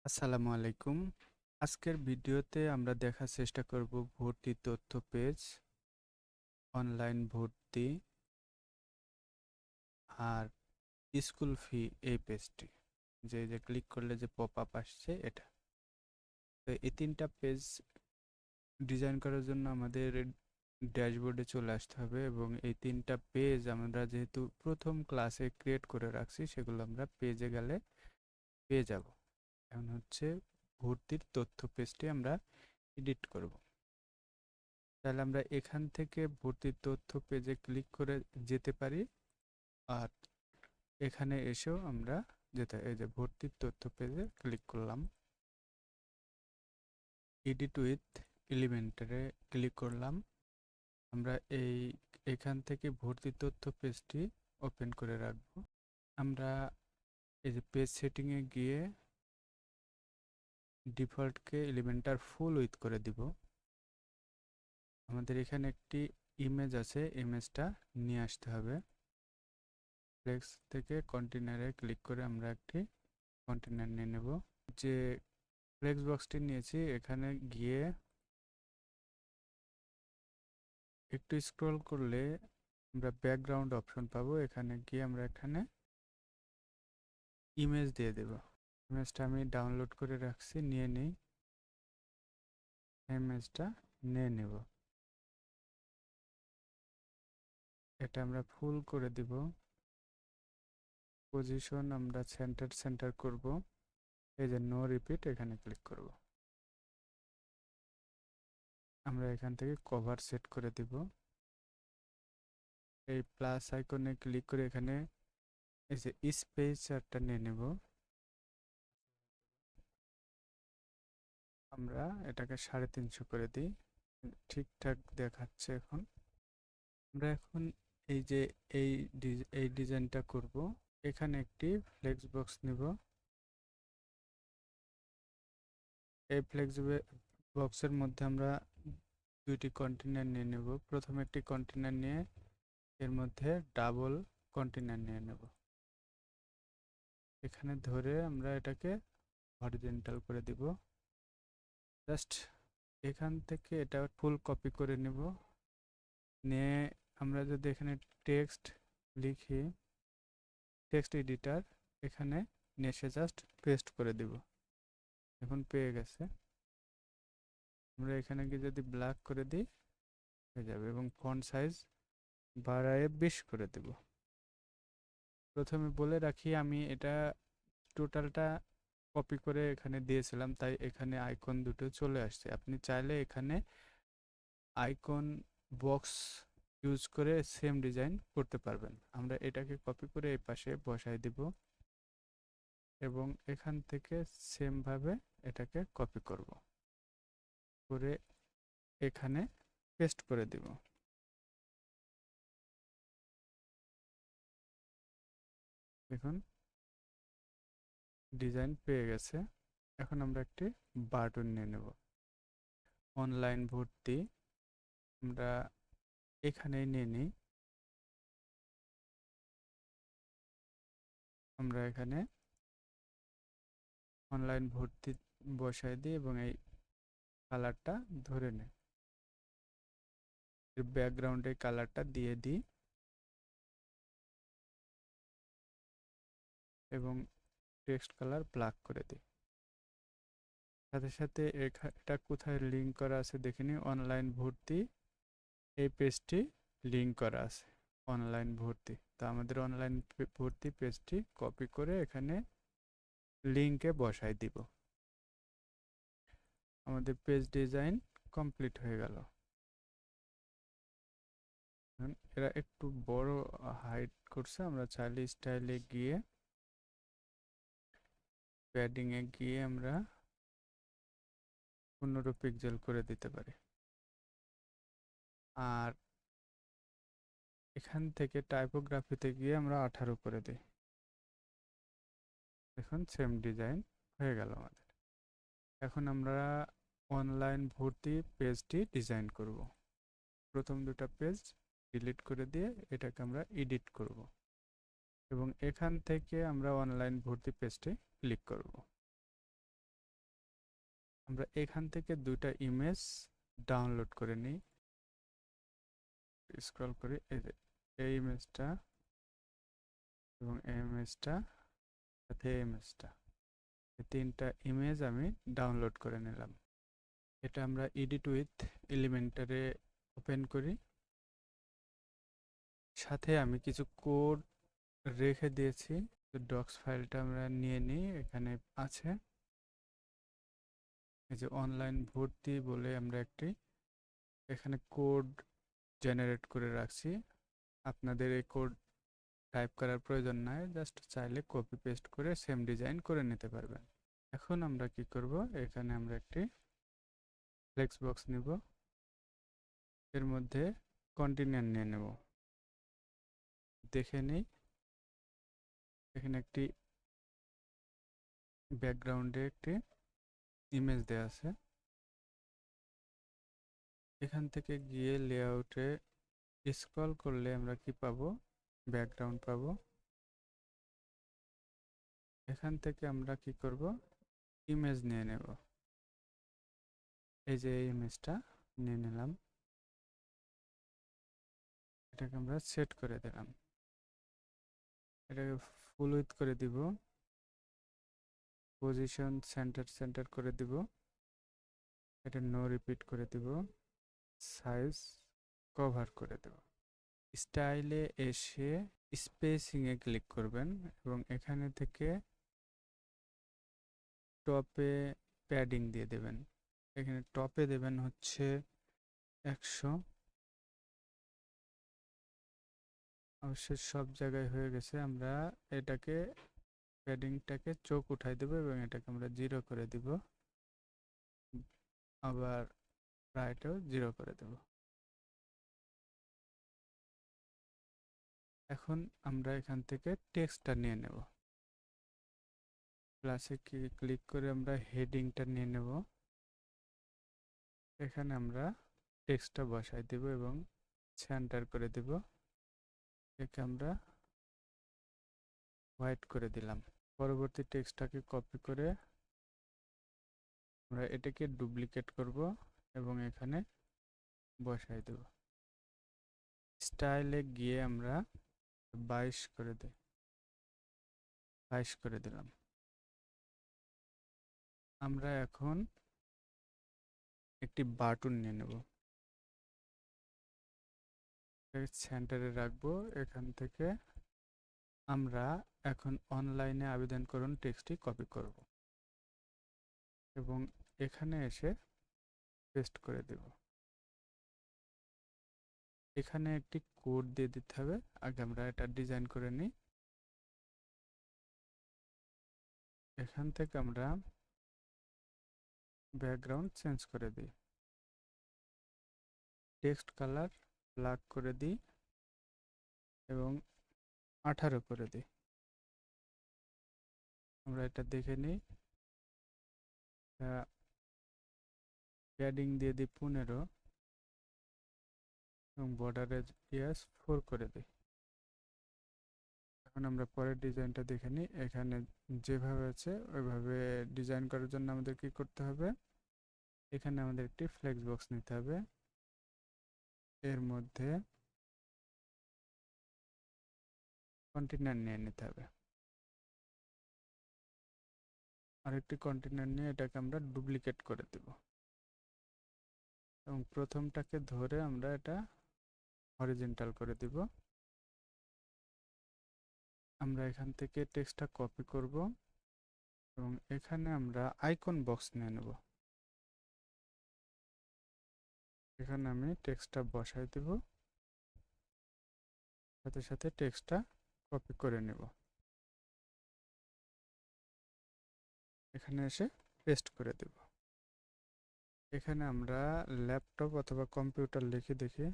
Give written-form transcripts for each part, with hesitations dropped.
আসসালামু আলাইকুম। আজকের ভিডিওতে আমরা দেখার চেষ্টা করব ভর্তি তথ্য পেজ, অনলাইন ভর্তি আর স্কুল ফি এই পেজটি। যে ক্লিক করলে যে পপ আপ আসছে এটা। তো এই তিনটা পেজ ডিজাইন করার জন্য আমাদের ড্যাশবোর্ডে চলে আসতে হবে এবং এই তিনটা পেজ আমরা যেহেতু প্রথম ক্লাসে ক্রিয়েট করে রাখছি সেগুলো আমরা পেজে গেলে পেয়ে যাব। এখন হচ্ছে ভর্তির তথ্য পেজটি আমরা এডিট করব। তাহলে আমরা এখান থেকে ভর্তির তথ্য পেজে ক্লিক করে যেতে পারি, আর এখানে এসেও আমরা এই যে ভর্তির তথ্য পেজে ক্লিক করলাম, এডিট উইথ এলিমেন্টারে ক্লিক করলাম। আমরা এখান থেকে ভর্তির তথ্য পেজটি ওপেন করে রাখবো। আমরা এই যে পেজ সেটিংয়ে গিয়ে ডিফল্টকে এলিমেন্টার ফুল উইথ করে দিব। আমাদের এখানে একটি ইমেজ আছে, ইমেজটা নিয়ে আসতে হবে। ফ্লেক্স থেকে কন্টেনারে ক্লিক করে আমরা একটি কন্টেনার নিয়ে নেব। যে ফ্লেক্স বক্সটি নিয়েছি এখানে গিয়ে একটু স্ক্রল করলে আমরা ব্যাকগ্রাউন্ড অপশন পাবো। এখানে গিয়ে আমরা এখানে ইমেজ দিয়ে দেব। ইমেজটা আমি ডাউনলোড করে রাখছি, নিয়ে নিই। ইমেজটা নিয়ে নেব, এটা আমরা ফুল করে দিব। পজিশন আমরা সেন্টার করব। এই যে নো রিপিট এখানে ক্লিক করব। আমরা এখান থেকে কভার সেট করে দিব। এই প্লাস আইকনে ক্লিক করে এখানে এই যে স্পেস চারটা নিয়ে নেব। আমরা এটাকে 350 করে দিই, ঠিকঠাক দেখাচ্ছে। এখন আমরা এই যে এই এই ডিজাইনটা করব। এখানে একটি ফ্লেক্স বক্স নিব। এই ফ্লেক্স বক্সের মধ্যে আমরা দুইটি কন্টেনার নিয়ে নেব। প্রথমে একটি কন্টেনার নিয়ে এর মধ্যে ডাবল কন্টেনার নিয়ে নেব। এখানে ধরে আমরা এটাকে হরিজন্টাল করে দিব। জাস্ট এখান থেকে এটা ফুল কপি করে নেব। নিয়ে আমরা যদি এখানে টেক্সট লিখি, টেক্সট এডিটর এখানে নিয়ে এসে জাস্ট পেস্ট করে দিব। এখন পেয়ে গেছে। আমরা এখানে গিয়ে যদি ব্ল্যাক করে দিই হয়ে যাবে, এবং ফন্ট সাইজ বাড়ায় 20 করে দেব। প্রথমে বলে রাখি আমি এটা টোটালটা কপি করে এখানে দিয়েছিলাম, তাই এখানে আইকন দুটো চলে আসছে। আপনি চাইলে এখানে আইকন বক্স ইউজ করে সেম ডিজাইন করতে পারবেন। আমরা এটাকে কপি করে এই পাশে বসাই দিব এবং এখান থেকে সেম ভাবে এটাকে কপি করব, করে এখানে পেস্ট করে দিব। দেখুন ডিজাইন পেয়ে গেছে। এখন আমরা একটি বাটন নিয়ে নেব। অনলাইন ভর্তি আমরা এখানেই নিয়ে নিই। আমরা এখানে অনলাইন ভর্তি বসাই দিই এবং এই কালারটা ধরে নেই, এর ব্যাকগ্রাউন্ডে কালারটা দিয়ে দিই এবং টেক্সট কালার ব্ল্যাক করে দিই। সাথে সাথে এটা কোথায় লিঙ্ক করা আছে দেখে নিই। অনলাইন ভর্তি এই পেজটি লিঙ্ক করা আছে, অনলাইন ভর্তি। তো আমাদের অনলাইন ভর্তি পেজটি কপি করে এখানে লিঙ্কে বসাই দিব। আমাদের পেজ ডিজাইন কমপ্লিট হয়ে গেল। এরা একটু বড় হাইট করছে, আমরা চাইলে স্টাইলে গিয়ে প্যাডিংয়ে গিয়ে আমরা 15 পিক্সেল করে দিতে পারি। আর এখান থেকে টাইপোগ্রাফিতে গিয়ে আমরা 18 করে দিই। এখন সেম ডিজাইন হয়ে গেল আমাদের। এখন আমরা অনলাইন ভর্তি পেজটি ডিজাইন করব। প্রথম দুটো পেজ ডিলিট করে দিয়ে এটাকে আমরা এডিট করব এবং এখান থেকে আমরা অনলাইন ভর্তি পেজটি ক্লিক করব। আমরা এখান থেকে দুইটা ইমেজ ডাউনলোড করে নিই। স্ক্রল করি, এই ইমেজটা এবং এই ইমেজটা সাথে এই ইমেজটা, এই তিনটা ইমেজ আমি ডাউনলোড করে নিলাম। এটা আমরা এডিট উইথ এলিমেন্টারে ওপেন করি। সাথে আমি কিছু কোড রেখে দিয়েছি, ডক্স ফাইলটা আমরা নিয়ে নিই। এখানে আছে এই যে অনলাইন ভর্তি বলে আমরা একটি এখানে কোড জেনারেট করে রাখছি। আপনাদের এই কোড টাইপ করার প্রয়োজন নাই, জাস্ট চাইলে কপি পেস্ট করে সেম ডিজাইন করে নিতে পারবেন। এখন আমরা কি করব, এখানে আমরা একটি ফ্লেক্স বক্স নিব, এর মধ্যে কন্টেইনার নিয়ে নেব। দেখে নেই এখানে একটি ব্যাকগ্রাউন্ডে একটি ইমেজ দেওয়া আছে। এখান থেকে গিয়ে লেআউটে স্ক্রল করলে আমরা কি পাবো, ব্যাকগ্রাউন্ড পাবো। এখান থেকে আমরা কি করব, ইমেজ নিয়ে নেব। এই যে এই ইমেজটা নিয়ে নিলাম, এটাকে আমরা সেট করে দিলাম। এটাকে ফুল উইডথ করে দিব, পজিশন সেন্টার করে দিব, এটা নো রিপিট করে দিব, সাইজ কভার করে দেব। স্টাইলে এসে স্পেসিংয়ে ক্লিক করবেন এবং এখানে থেকে টপে প্যাডিং দিয়ে দেবেন। এখানে টপে দেবেন হচ্ছে 100। অবশ্যই সব জায়গায় হয়ে গেছে। আমরা এটাকে প্যাডিংটাকে চোখ উঠাই দেব এবং এটাকে আমরা 0 করে দিব, আবার রাইটও 0 করে দেব। এখন আমরা এখান থেকে টেক্সটটা নিয়ে নেব। প্লাসে ক্লিক করে আমরা হেডিংটা নিয়ে নেব। এখানে আমরা টেক্সটটা বসাই দেব এবং সেন্টার করে দেব। একে আমরা হোয়াইট করে দিলাম। পরবর্তী টেক্সটটাকে কপি করে আমরা এটাকে ডুপ্লিকেট করব এবং এখানে বসাই দেব। স্টাইলে গিয়ে আমরা 22 করে দিই, 22 করে দিলাম। আমরা এখন একটি বাটন নিয়ে নেব, সেন্টারে রাখবো। এখান থেকে আমরা এখন অনলাইনে আবেদন করুন টেক্সটটি কপি করব এবং এখানে এসে পেস্ট করে দেব। এখানে একটি কোড দিয়ে দিতে হবে, আগে আমরা এটা ডিজাইন করে নিই। এখান থেকে আমরা ব্যাকগ্রাউন্ড চেঞ্জ করে দিই, টেক্সট কালার ব্ল্যাক করে দিই এবং 18 করে দিই। আমরা এটা দেখে নিই। প্যাডিং দিয়ে দিই 15 এবং বর্ডারের 4 করে দিই। এখন আমরা পরের ডিজাইনটা দেখে নিই। এখানে যেভাবে আছে ওইভাবে ডিজাইন করার জন্য আমাদের কি করতে হবে, এখানে আমাদের একটি ফ্লেক্স বক্স নিতে হবে, এর মধ্যে কন্টেইনার নিয়ে নিতে হবে। আরেকটি কন্টেইনার নিয়ে এটাকে আমরা ডুপ্লিকেট করে দেব এবং প্রথমটাকে ধরে আমরা এটা হরিজন্টাল করে দিব। আমরা এখান থেকে টেক্সটটা কপি করব এবং এখানে আমরা আইকন বক্স নিয়ে নেব। এখানে আমি টেক্সটটা বসাই দেব, সাথে সাথে টেক্সটটা কপি করে নেব। এখানে এসে পেস্ট করে দেব। এখানে আমরা ল্যাপটপ অথবা কম্পিউটার লিখে দেখি,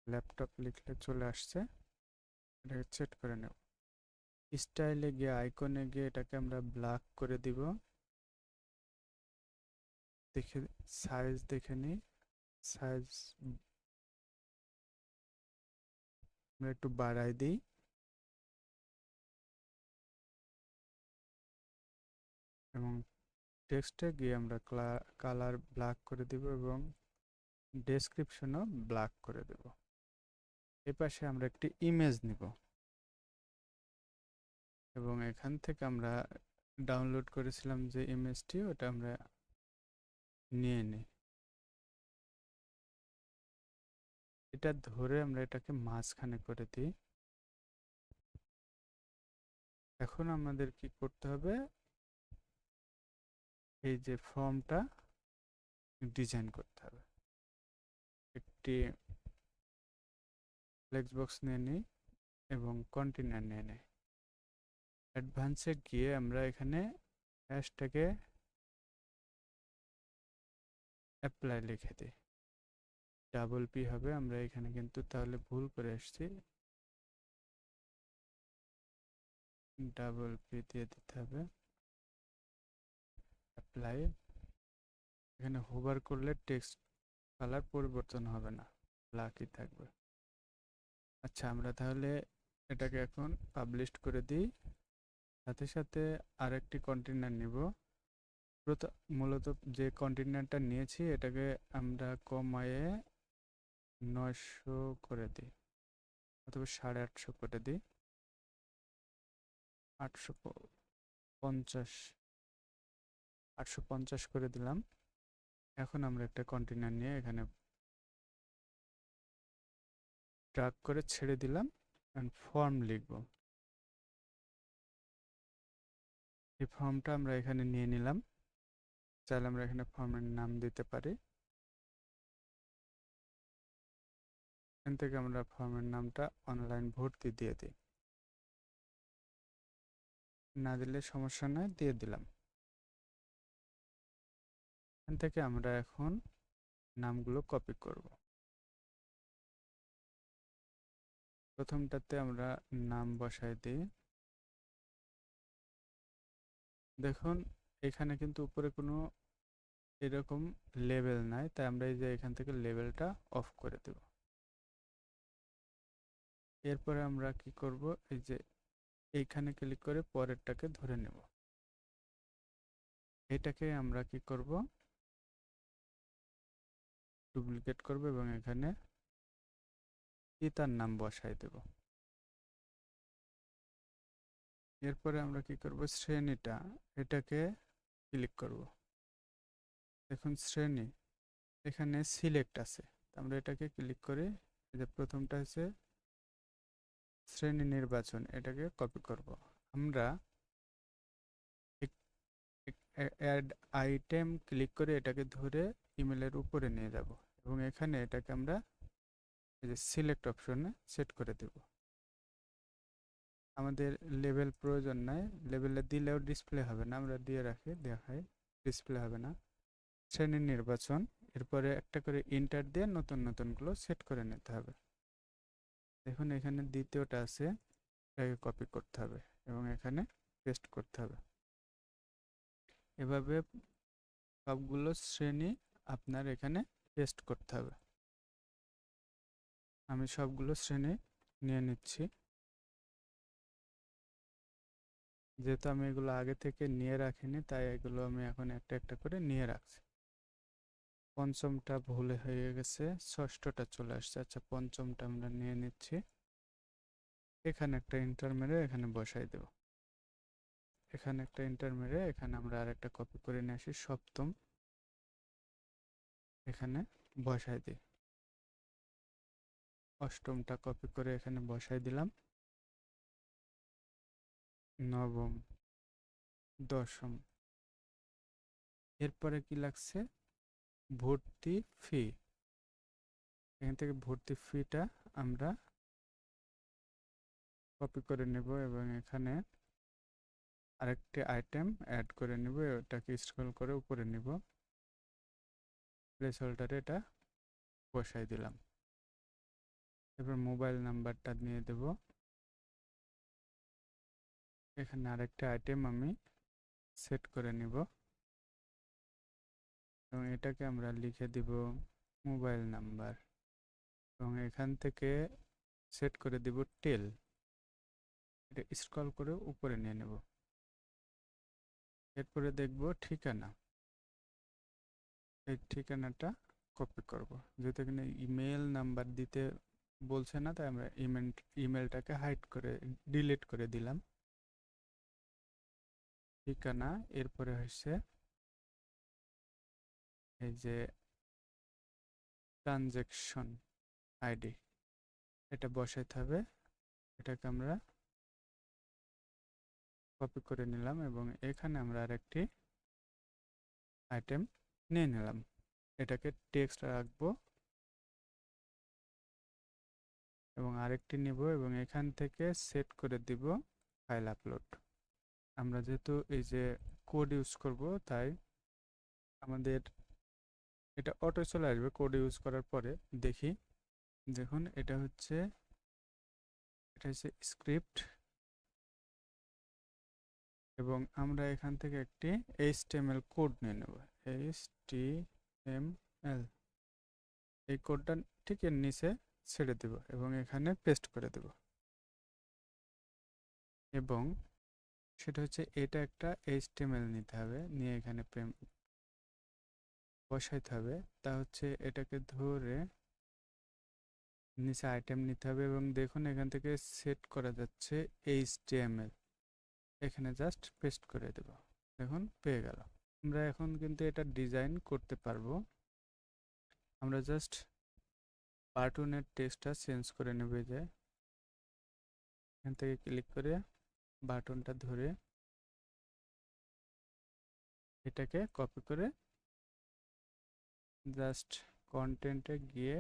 ল্যাপটপ লিখলে চলে আসছে। এটাকে সেট করে নেব। স্টাইলে গিয়ে আইকনে গিয়ে এটাকে আমরা ব্ল্যাক করে দিব। দেখে সাইজ দেখে নিই, সাইজ আমরা একটু বাড়াই দিই এবং টেক্সটে গিয়ে আমরা কালার ব্ল্যাক করে দিব এবং ডেসক্রিপশনও ব্ল্যাক করে দেব। এই পাশে আমরা একটি ইমেজ নিব এবং এখান থেকে আমরা ডাউনলোড করেছিলাম যে ইমেজটি, ওটা আমরা নিয়ে নিই। এটা ধরে আমরা এটাকে মাঝখানে করে দিই। এখন আমাদের কি করতে হবে, এই যে ফর্মটা ডিজাইন করতে হবে। একটি ফ্লেক্স বক্স নিয়ে নিই এবং কন্টেনার নিয়ে নিই। অ্যাডভান্সে গিয়ে আমরা এখানে হ্যাশট্যাগে অ্যাপ্লাই লিখে দিই। ডাবল পি হবে, আমরা এখানে কিন্তু তাহলে ভুল করে আসছি, ডাবল পি দিয়ে দিতে হবে। অ্যাপ্লাই, এখানে হোভার করলে টেক্সট কালার পরিবর্তন হবে না, ব্ল্যাকই থাকবে। আচ্ছা, আমরা তাহলে এটাকে এখন পাবলিশ করে দিই। সাথে সাথে আরেকটি কন্টেনার নিব। মূলত যে কন্টেনারটা নিয়েছি এটাকে আমরা কমায়ে 900 করে দিই, অথবা 850 করে দিই, 850 করে দিলাম। এখন আমরা একটা কন্টেনার নিয়ে এখানে ড্র্যাগ করে ছেড়ে দিলাম, ফর্ম লিখব। এই ফর্মটা আমরা এখানে নিয়ে নিলাম। চাইলে আমরা এখানে ফর্মের নাম দিতে পারি। এখান থেকে আমরা ফর্মের নামটা অনলাইন ভর্তি দিয়ে দিই, না দিলে সমস্যা নয়, দিয়ে দিলাম। এখান থেকে আমরা এখন নামগুলো কপি করব। প্রথমটাতে আমরা নাম বসাই দিই। দেখুন এখানে কিন্তু উপরে কোনো এরকম লেবেল নাই, তাই আমরা এই যে এখান থেকে লেবেলটা অফ করে দেব। এরপরে আমরা কি করব, এই যে এইখানে ক্লিক করে পরেরটাকে ধরে নেব। এটাকে আমরা কি করব, ডুপ্লিকেট করব এবং এখানে তার নাম বসাই দেব। এরপরে আমরা কি করব, শ্রেণীটা, এটাকে ক্লিক করব। দেখুন শ্রেণী, এখানে সিলেক্ট আছে, আমরা এটাকে ক্লিক করে এই যে প্রথমটা হচ্ছে শ্রেণী নির্বাচন, এটাকে কপি করব। আমরা অ্যাড আইটেম ক্লিক করে এটাকে ধরে ইমেলের উপরে নিয়ে যাব এবং এখানে এটাকে আমরা এই যে সিলেক্ট অপশনে সেট করে দেব। আমাদের লেবেল প্রয়োজন নাই, লেবেলে দিলেও ডিসপ্লে হবে না, আমরা দিয়ে রাখি, দেখাই, ডিসপ্লে হবে না। শ্রেণীর নির্বাচন, এরপরে একটা করে ইন্টার দিয়ে নতুন নতুনগুলো সেট করে নিতে হবে। দেখুন এখানে দ্বিতীয়টা আছে, এটাকে কপি করতে হবে এবং এখানে পেস্ট করতে হবে। এভাবে সবগুলো শ্রেণী আপনার এখানে পেস্ট করতে হবে। আমি সবগুলো শ্রেণী নিয়ে নিচ্ছি, যেহেতু আমি এগুলো আগে থেকে নিয়ে রাখিনি তাই এগুলো আমি এখন একটা একটা করে নিয়ে রাখছি। পঞ্চমটা ভুলে হয়ে গেছে, ষষ্ঠটা চলে আসছে। আচ্ছা, পঞ্চমটা আমরা নিয়ে নিচ্ছি, এখানে একটা ইন্টার মেরে এখানে বসাই দেব। এখানে একটা ইন্টার মেরে এখানে আমরা আরেকটা কপি করে নিয়ে আসি, সপ্তম, এখানে বসাই দিই। অষ্টমটা কপি করে এখানে বসাই দিলাম, নবম, দশম। এরপরে কি লাগছে, ভর্তি ফি। এখান থেকে ভর্তি ফিটা আমরা কপি করে নেব এবং এখানে আরেকটি আইটেম অ্যাড করে নেব, এটাকে স্ক্রল করে উপরে নেব, প্লেস হোল্ডারে এটা বসাই দিলাম। এবার মোবাইল নাম্বারটা নিয়ে দেব। এখানে আরেকটা আইটেম আমি সেট করে নিব এবং এটাকে আমরা লিখে দিব মোবাইল নাম্বার এবং এখান থেকে সেট করে দিব টেল, এটা স্ক্রল করে উপরে নিয়ে নেব। এরপরে দেখব ঠিকানা, এই ঠিকানাটা কপি করব। যেহেতু এখানে ইমেল নাম্বার দিতে বলছে না, তাই আমরা ইমেলটাকে হাইড করে ডিলিট করে দিলাম। ঠিকানা, এরপরে হচ্ছে এই যে ট্রানজ্যাকশন আইডি, এটা বসাইতে হবে। এটাকে আমরা কপি করে নিলাম এবং এখানে আমরা আরেকটি আইটেম নিয়ে নিলাম। এটাকে টেক্সট রাখবো এবং আরেকটি নিব এবং এখান থেকে সেট করে দিব ফাইল আপলোড। আমরা যেহেতু এই যে কোড ইউজ করব, তাই আমাদের এটা অটো চলে আসবে কোড ইউজ করার পরে। দেখি, দেখুন এটা হচ্ছে স্ক্রিপ্ট এবং আমরা এখান থেকে একটি HTML কোড নিয়ে নেব। HTML, এই কোডটা ঠিক এর নিচে ছেড়ে দেব এবং এখানে পেস্ট করে দেব। এবং সেটা হচ্ছে এটা একটা HTML নিতে হবে, নিয়ে এখানে বসাইতে হবে। তা হচ্ছে এটাকে ধরে নিচে আইটেম নিতে হবে এবং দেখুন এখান থেকে সেট করা যাচ্ছে HTML, এখানে জাস্ট পেস্ট করে দেব। দেখুন পেয়ে গেল। আমরা এখন কিন্তু এটা ডিজাইন করতে পারবো। আমরা জাস্ট বাটনের টেক্সটটা চেঞ্জ করে নেব। যে এখান থেকে ক্লিক করে বাটনটা ধরে এটাকে কপি করে জাস্ট কন্টেন্টে গিয়ে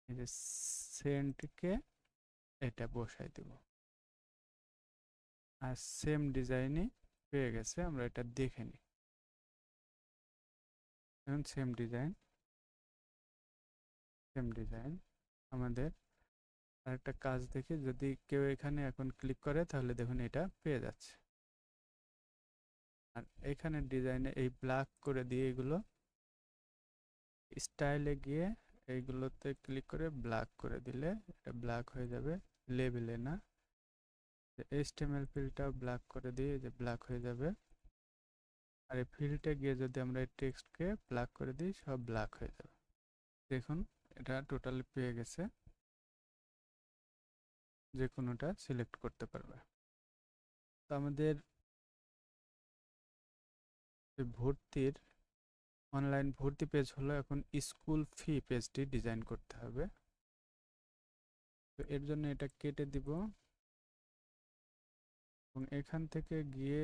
এই যে সেন্টকে এটা বসাই দেব। আর সেম ডিজাইনই পেয়ে গেছে, আমরা এটা দেখে নিই। এখন সেম ডিজাইন আমাদের আরেকটা কাজ দেখি, যদি কেউ এখানে এখন ক্লিক করে তাহলে দেখুন এটা পেয়ে যাচ্ছে। আর এখানে ডিজাইনে এই ব্ল্যাক করে দিয়ে এগুলো স্টাইলে গিয়ে এইগুলোতে ক্লিক করে ব্ল্যাক করে দিলে এটা ব্ল্যাক হয়ে যাবে, লেবেলে না। HTML ফিল্ডটা ব্ল্যাক করে দিয়ে যে ব্ল্যাক হয়ে যাবে। আর এই ফিল্ডে গিয়ে যদি আমরা এই টেক্সটকে ব্ল্যাক করে দিই, সব ব্ল্যাক হয়ে যাবে। দেখুন এটা টোটালি পেয়ে গেছে, যে কোনোটা সিলেক্ট করতে পারবে। তো আমাদের ভর্তির অনলাইন ভর্তি পেজ হলো, এখন স্কুল ফি পেজটি ডিজাইন করতে হবে। তো এর জন্য এটা কেটে দিব এবং এখান থেকে গিয়ে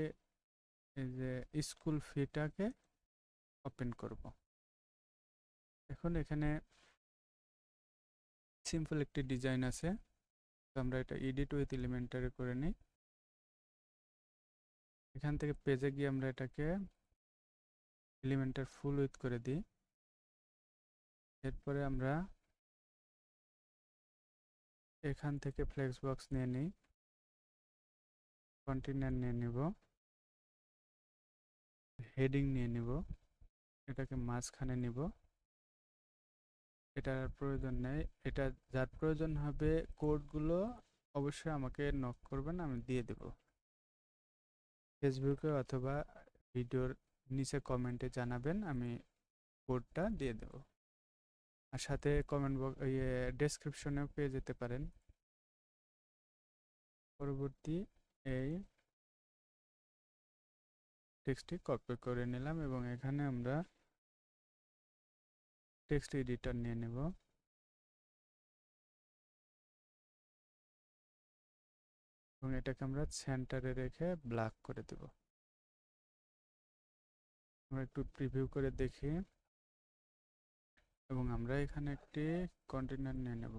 এই যে স্কুল ফিটাকে ওপেন করব। এখন এখানে সিম্পল একটি ডিজাইন আছে, তো আমরা এটা এডিট উইথ এলিমেন্টারি করে নিই। এখান থেকে পেজে গিয়ে আমরা এটাকে এলিমেন্টার ফুল উইথ করে দিই। এরপরে আমরা এখান থেকে ফ্লেক্স বক্স নিয়ে নিই, কন্টেইনার নিয়ে নিব, হেডিং নিয়ে নিব, এটাকে মাঝখানে নিব। এটার প্রয়োজন নেই, এটা যার প্রয়োজন হবে কোডগুলো অবশ্যই আমাকে নক করবেন, আমি দিয়ে দেব ফেসবুকে অথবা ভিডিওর নিচে কমেন্টে জানাবেন, আমি কোডটা দিয়ে দেব। আর সাথে কমেন্ট বক্স ডেসক্রিপশনেও পেয়ে যেতে পারেন। পরবর্তী এই টেক্সটটি কপি করে নিলাম এবং এখানে আমরা টেক্সট এডিটর নিয়ে নেব এবং এটাকে আমরা সেন্টারে রেখে ব্ল্যাক করে দেব। আমরা একটু প্রিভিউ করে দেখি এবং আমরা এখানে একটি কন্টেইনার নিয়ে নেব।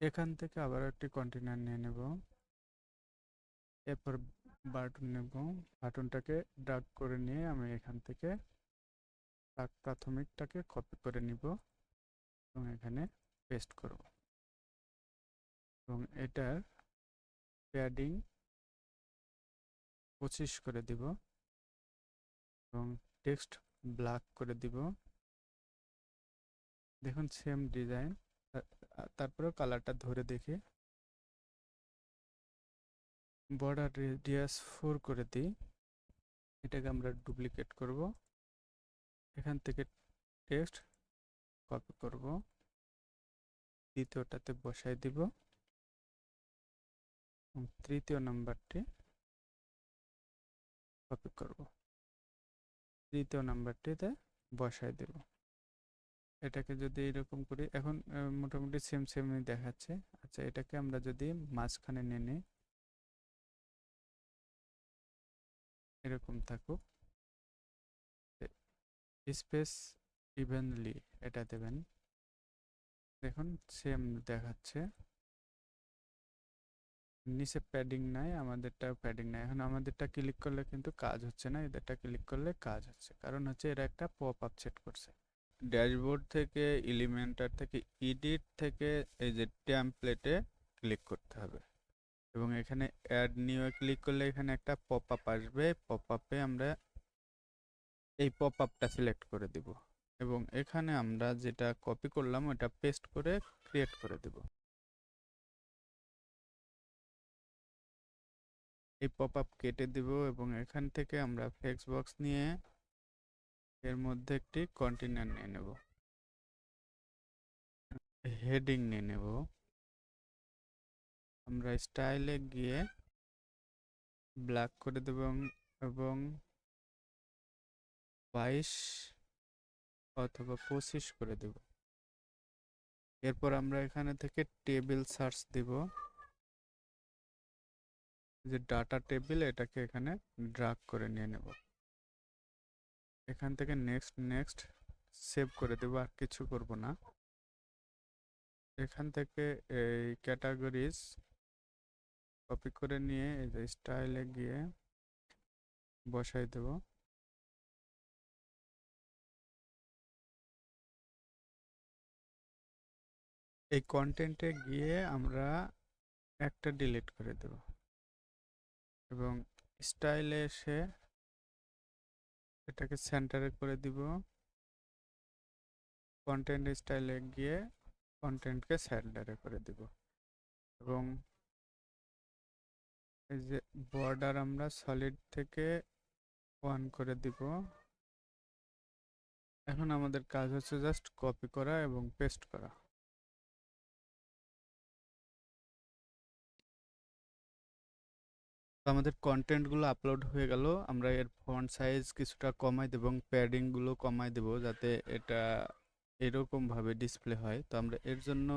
এখান থেকে আবার একটি কন্টেইনার নিয়ে নেব। এরপর বাটন নেব, বাটনটাকে ড্র্যাগ করে নিয়ে আমি এখান থেকে প্রাথমিকটাকে কপি করে নিব এবং এখানে পেস্ট করব এবং এটার প্যাডিং 25 করে দিব এবং টেক্সট ব্ল্যাক করে দিব। দেখুন সেম ডিজাইন। তারপরে কালারটা ধরে দেখি, বর্ডার রেডিয়াস 4 করে দিই এটাকে আমরা ডুপ্লিকেট করব, এখান থেকে টেক্সট কপি করব, দ্বিতীয়টাতে বসাই দিব এবং তৃতীয় নাম্বারটি কপি করব, তৃতীয় নাম্বারটিতে বসাই দেব। এটাকে যদি এরকম করি, এখন মোটামুটি সেম সেমই দেখাচ্ছে। আচ্ছা, এটাকে আমরা যদি মাঝখানে নিয়ে নিই, এরকম থাকুক, স্পেস ইভেনলি এটা দেবেন, দেখুন সেম দেখাচ্ছে। নিচে প্যাডিং নাই, আমাদেরটা প্যাডিং নাই। এখন আমাদেরটা ক্লিক করলে কিন্তু কাজ হচ্ছে না, এদেরটা ক্লিক করলে কাজ হচ্ছে, কারণ হচ্ছে এরা একটা পপ আপ সেট করছে। ড্যাশবোর্ড থেকে, এলিমেন্টার থেকে, এডিট থেকে এই যে টেমপ্লেটে ক্লিক করতে হবে এবং এখানে অ্যাড নিউ এ ক্লিক করলে এখানে একটা পপ আপ আসবে। পপ আপে আমরা এই পপ আপটা সিলেক্ট করে দিব এবং এখানে আমরা যেটা কপি করলাম ওটা পেস্ট করে ক্রিয়েট করে দেব। এই পপ আপ কেটে দিব এবং এখান থেকে আমরা ফ্লেক্স বক্স নিয়ে এর মধ্যে একটি কন্টেনার নিয়ে নেব, হেডিং নিয়ে নেব। আমরা স্টাইলে গিয়ে ব্ল্যাক করে দেব এবং 22 অথবা 25 করে দেব। এরপর আমরা এখানে থেকে টেবিল সার্চ দিব, যে ডাটা টেবিল এটাকে এখানে ড্রাগ করে নিয়ে নেব। এখান থেকে নেক্সট নেক্সট সেভ করে দেব, আর কিছু করব না। এখান থেকে এই ক্যাটাগরিজ কপি করে নিয়ে এই যে স্টাইলে গিয়ে বসাই দেব। এই কন্টেন্টে গিয়ে আমরা একটা ডিলিট করে দেব এবং স্টাইলে এসে এটাকে সেন্টারে করে দিব। কন্টেন্ট স্টাইলে গিয়ে কন্টেন্টকে সেন্টারে করে দিব এবং এই যে বর্ডার আমরা সলিড থেকে 1 করে দিব। এখন আমাদের কাজ হচ্ছে জাস্ট কপি করা এবং পেস্ট করা। আমাদের কন্টেন্টগুলো আপলোড হয়ে গেল। আমরা এর ফন্ট সাইজ কিছুটা কমাই দেব এবং প্যাডিংগুলো কমাই দেব যাতে এটা এরকমভাবে ডিসপ্লে হয়। তো আমরা এর জন্য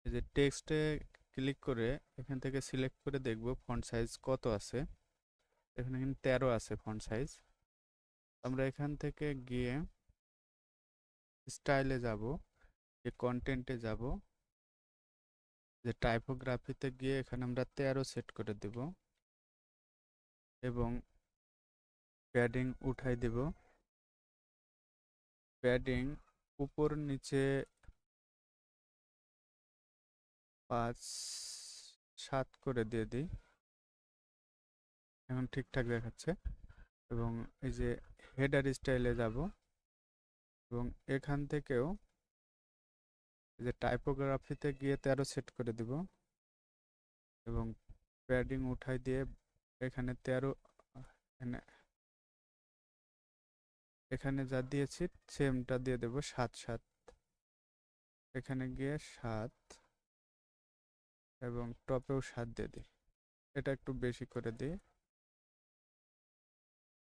এই যে টেক্সটে ক্লিক করে এখান থেকে সিলেক্ট করে দেখব ফন্ট সাইজ কত আছে। এখানে কিন্তু 13 আছে ফন্ট সাইজ। আমরা এখান থেকে গিয়ে স্টাইলে যাব, যে কন্টেন্টে যাব, যে টাইপোগ্রাফিতে গিয়ে এখানে আমরা 13 সেট করে দেব এবং প্যাডিং উঠাই দেব। প্যাডিং উপর নিচে 5-7 করে দিয়ে দিই, এখন ঠিকঠাক দেখাচ্ছে। এবং এই যে হেডার স্টাইলে যাব এবং এখান থেকেও এই যে টাইপোগ্রাফিতে গিয়ে 13 সেট করে দিব এবং প্যাডিং উঠাই দিয়ে এখানে 13, এখানে যা দিয়েছি সেমটা দিয়ে দেব 7-7, এখানে গিয়ে 7 এবং টপেও 7 দিয়ে দিই। এটা একটু বেশি করে দিই,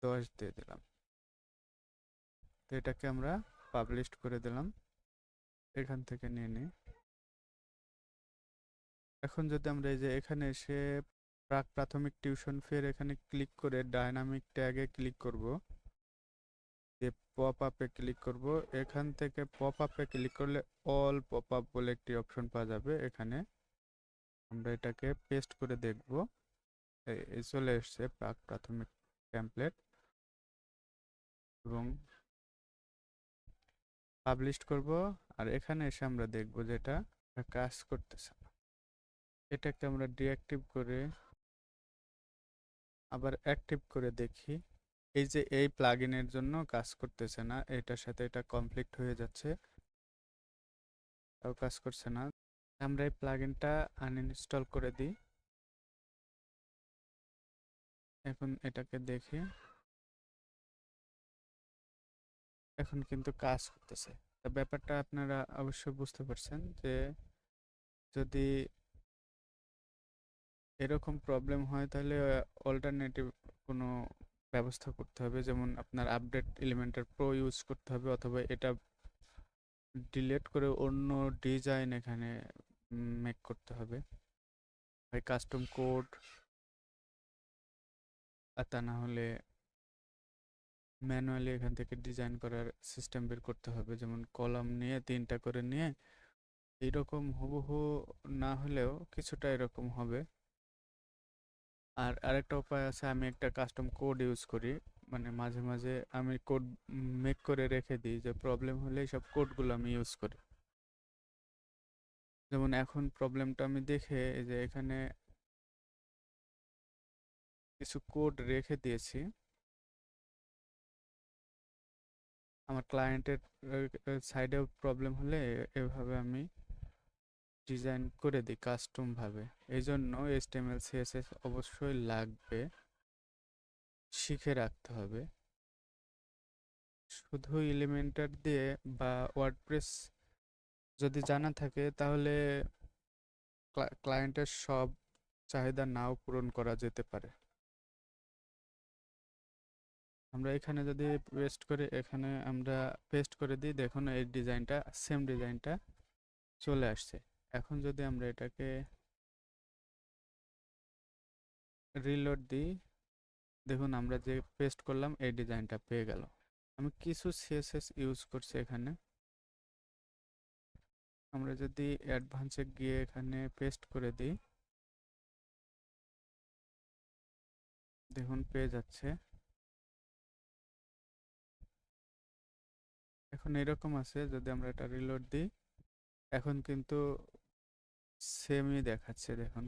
10 দিয়ে দিলাম। তো এটাকে আমরা পাবলিশ করে দিলাম, এখান থেকে নিয়ে নিই। এখন যদি আমরা এই যে এখানে এসে প্রাক প্রাথমিক টিউশন ফের এখানে ক্লিক করে ডাইনামিক ট্যাগে ক্লিক করব, যে পপ আপে ক্লিক করব। এখান থেকে পপ আপে ক্লিক করলে অল পপ আপ বলে একটি অপশন পাওয়া যাবে। এখানে আমরা এটাকে পেস্ট করে দেখব, এই চলে এসছে প্রাক প্রাথমিক টেমপ্লেট এবং পাবলিশ করব। আর এখানে এসে আমরা দেখব যে এটা কাজ করতেছে না। এটাকে আমরা ডিঅ্যাক্টিভ করে আবার অ্যাক্টিভ করে দেখি। এই যে এই প্লাগইনের জন্য কাজ করতেছে না, এটার সাথে এটা কনফ্লিক্ট হয়ে যাচ্ছে, তাও কাজ করছে না। আমরা এই প্লাগইনটা আনইনস্টল করে দিই। এখন এটাকে দেখি, এখন কিন্তু কাজ করতেছে। তা ব্যাপারটা আপনারা অবশ্যই বুঝতে পারছেন যে যদি এরকম প্রবলেম হয় তাহলে অল্টারনেটিভ কোনো ব্যবস্থা করতে হবে, যেমন আপনার আপডেট এলিমেন্টার প্রো ইউজ করতে হবে, অথবা এটা ডিলিট করে অন্য ডিজাইন এখানে মেক করতে হবে, হয় কাস্টম কোড, আর তা না হলে ম্যানুয়ালি এখান থেকে ডিজাইন করার সিস্টেম বের করতে হবে, যেমন কলাম নিয়ে 3টা করে নিয়ে এইরকম হুবহু না হলেও কিছুটা এরকম হবে। আর আরেকটা উপায় আছে, আমি একটা কাস্টম কোড ইউজ করি, মানে মাঝে মাঝে আমি কোড মেক করে রেখে দিই, যে প্রবলেম হলে সব কোডগুলো আমি ইউজ করি। যেমন এখন প্রবলেমটা আমি দেখে এই যে এখানে কিছু কোড রেখে দিয়েছি, আমার ক্লায়েন্টের সাইডেও প্রবলেম হলে এভাবে আমি ডিজাইন করে দিই কাস্টম ভাবে। এই জন্য HTML CSS অবশ্যই লাগবে, শিখে রাখতে হবে। শুধু এলিমেন্টার দিয়ে বা ওয়ার্ডপ্রেস যদি জানা থাকে তাহলে ক্লায়েন্টের সব চাহিদা নাও পূরণ করা যেতে পারে। আমরা এখানে যদি এখানে আমরা পেস্ট করে দিই, দেখুন এই ডিজাইনটা, সেম ডিজাইনটা চলে আসছে। এখন যদি আমরা এটাকে রিলোড দিই, দেখুন আমরা যে পেস্ট করলাম এই ডিজাইনটা পেয়ে গেল। আমি কিছু CSS ইউজ করছি এখানে, আমরা যদি অ্যাডভান্সে গিয়ে এখানে পেস্ট করে দিই, দেখুন পেয়ে যাচ্ছে। এখন এরকম আছে, যদি আমরা এটা রিলোড দিই এখন কিন্তু সেমই দেখাচ্ছে, দেখুন